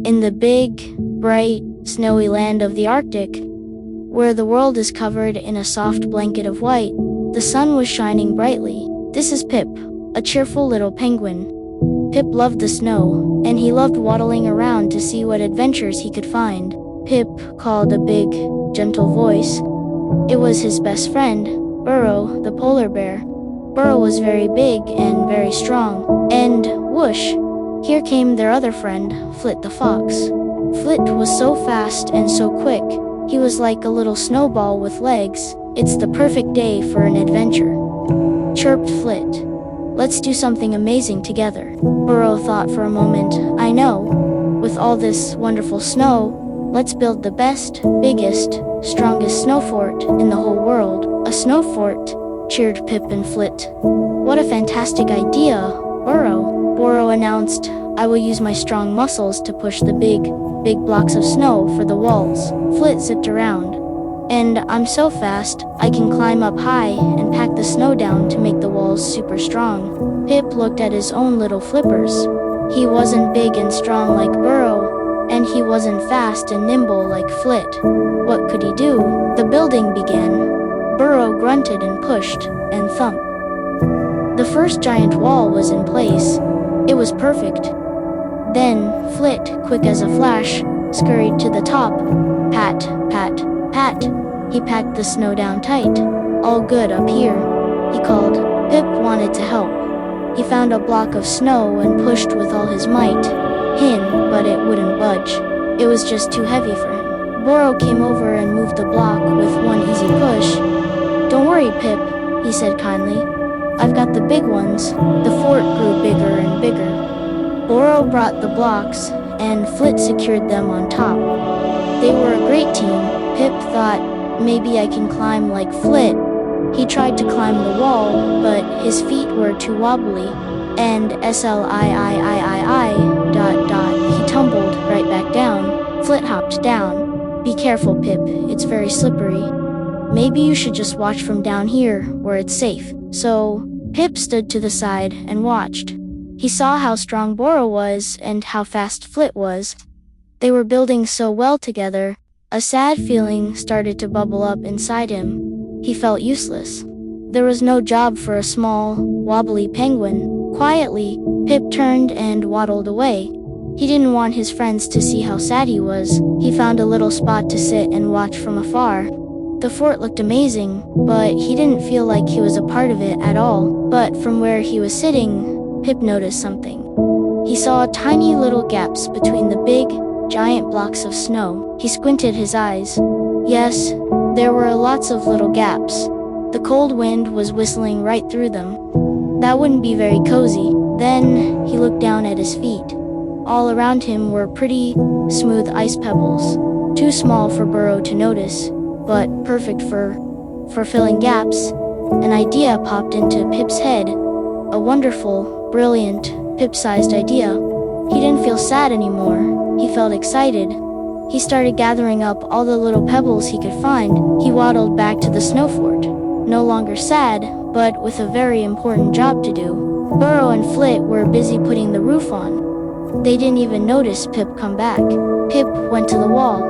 in the big, bright, snowy land of the Arctic, where the world is covered in a soft blanket of white, the sun was shining brightly. This is Pip, a cheerful little penguin. Pip loved the snow, and he loved waddling around to see what adventures he could find. Pip called a big, gentle voice. It was his best friend, Boro the polar bear. Boro was very big and very strong, and whoosh! Here came their other friend, Flit the Fox. Flit was so fast and so quick, he was like a little snowball with legs. It's the perfect day for an adventure, chirped Flit. Let's do something amazing together. Boro thought for a moment. I know. With all this wonderful snow, let's build the best, biggest, strongest snow fort in the whole world. A snow fort, cheered Pip and Flit. What a fantastic idea, Boro announced. I will use my strong muscles to push the big blocks of snow for the walls. Flit zipped around. And I'm so fast, I can climb up high and pack the snow down to make the walls super strong. Pip looked at his own little flippers. He wasn't big and strong like Boro, and he wasn't fast and nimble like Flit. What could he do? The building began. Boro grunted and pushed and thumped. The first giant wall was in place. It was perfect. Then, Flit, quick as a flash, scurried to the top. Pat, pat, pat. He packed the snow down tight. All good up here, he called. Pip wanted to help. He found a block of snow and pushed with all his might. But it wouldn't budge. It was just too heavy for him. Boro came over and moved the block with one easy push. Don't worry, Pip, he said kindly. I've got the big ones. The fort grew bigger and bigger. Boro brought the blocks, and Flit secured them on top. They were a great team. Pip thought, maybe I can climb like Flit. He tried to climb the wall, but his feet were too wobbly, and he tumbled right back down. Flit hopped down. Be careful, Pip, it's very slippery. Maybe you should just watch from down here, where it's safe. So, Pip stood to the side and watched. He saw how strong Boro was and how fast Flit was. They were building so well together. A sad feeling started to bubble up inside him. He felt useless. There was no job for a small, wobbly penguin. Quietly, Pip turned and waddled away. He didn't want his friends to see how sad he was. He found a little spot to sit and watch from afar. The fort looked amazing, but he didn't feel like he was a part of it at all. But from where he was sitting, Pip noticed something. He saw tiny little gaps between the big, giant blocks of snow. He squinted his eyes. Yes, there were lots of little gaps. The cold wind was whistling right through them. That wouldn't be very cozy. Then he looked down at his feet. All around him were pretty, smooth ice pebbles. Too small for Boro to notice, but perfect for filling gaps. An idea popped into Pip's head. A wonderful, brilliant, Pip-sized idea. He didn't feel sad anymore. He felt excited. He started gathering up all the little pebbles he could find. He waddled back to the snow fort. No longer sad, but with a very important job to do. Boro and Flit were busy putting the roof on. They didn't even notice Pip come back. Pip went to the wall.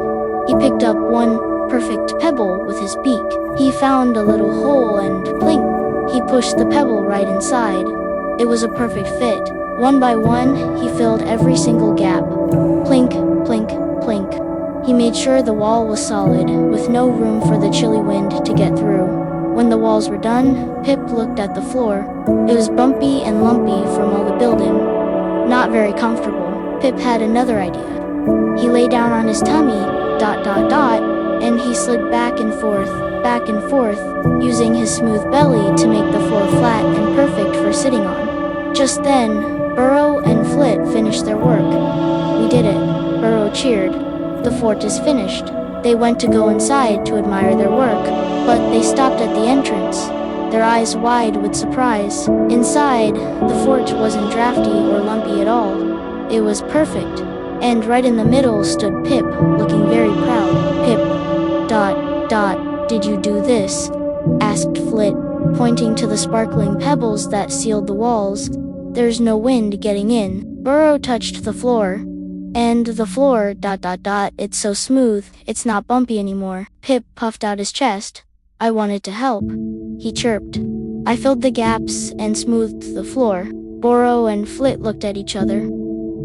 He picked up one perfect pebble with his beak. He found a little hole and plink. He pushed the pebble right inside. It was a perfect fit. One by one, he filled every single gap. Plink, plink, plink. He made sure the wall was solid, with no room for the chilly wind to get through. When the walls were done, Pip looked at the floor. It was bumpy and lumpy from all the building. Not very comfortable. Pip had another idea. He lay down on his tummy, and he slid back and forth, using his smooth belly to make the floor flat and perfect for sitting on. Just then, Boro and Flit finished their work. We did it, Boro cheered. The fort is finished. They went to go inside to admire their work, but they stopped at the entrance, their eyes wide with surprise. Inside, the fort wasn't drafty or lumpy at all. It was perfect, and right in the middle stood Pip, looking very proud. Pip, did you do this? Asked Flit, pointing to the sparkling pebbles that sealed the walls. There's no wind getting in. Boro touched the floor. And the floor, it's so smooth, it's not bumpy anymore. Pip puffed out his chest. I wanted to help, he chirped. I filled the gaps and smoothed the floor. Boro and Flit looked at each other.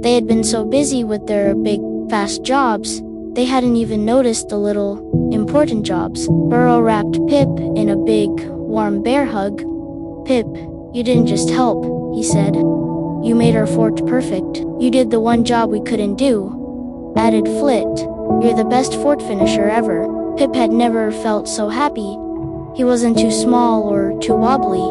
They had been so busy with their big, fast jobs, they hadn't even noticed the little, important jobs. Boro wrapped Pip in a big, warm bear hug. Pip, you didn't just help, he said. You made our fort perfect. You did the one job we couldn't do, added Flit. You're the best fort finisher ever. Pip had never felt so happy. He wasn't too small or too wobbly.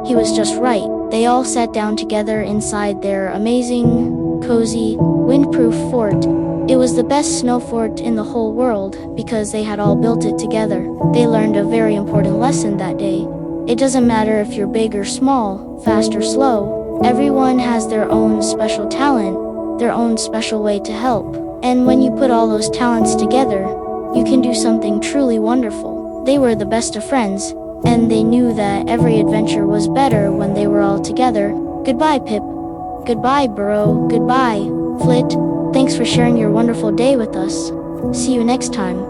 He was just right. They all sat down together inside their amazing, cozy, windproof fort. It was the best snow fort in the whole world because they had all built it together. They learned a very important lesson that day. It doesn't matter if you're big or small, fast or slow. Everyone has their own special talent, their own special way to help. And when you put all those talents together, you can do something truly wonderful. They were the best of friends, and they knew that every adventure was better when they were all together. Goodbye, Pip. Goodbye, Boro. Goodbye, Flit. Thanks for sharing your wonderful day with us. See you next time.